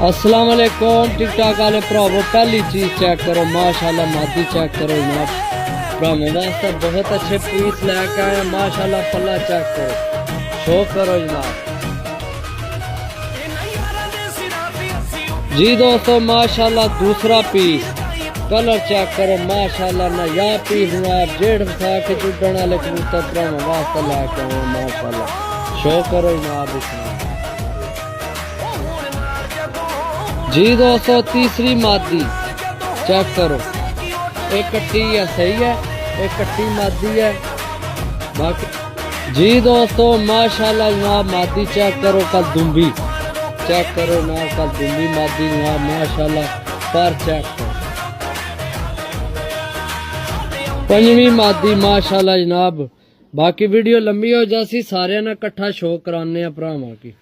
अस्सलाम वालेकुम टिक टाक वाले भरावो, पहली चीज चेक करो माशाल्लाह, मादी चेक करो जनाब। भरावों वास्ते बहुत अच्छे पीस लेके आए माशाल्लाह। पल्ला चेक करो, शो करो जनाब। जी दोस्तों माशाल्लाह दूसरा पीस, कलर चेक करो माशाल्लाह। नया पीस जनाब, जेड़ फसा के चुडन वाले कबूतर भरावों वास्ते लेके आए माशाल्लाह। शो करो जनाब इसमें। जी दोस्तों तीसरी मादी चेक करो, एक कट्टी है, सही है, एक कट्टी मादी है बाकी। जी दोस्तों माशाल्लाह जनाब, मादी चेक करो, कल दुम्बी चेक करो जनाब, कल दुम्बी मादी जनाब माशाल्लाह। पर चेक करो पंजवी मादी माशाल्लाह जनाब। बाकी वीडियो लंबी हो जासी, सारे ना कट्ठा शो कराने भरावां की।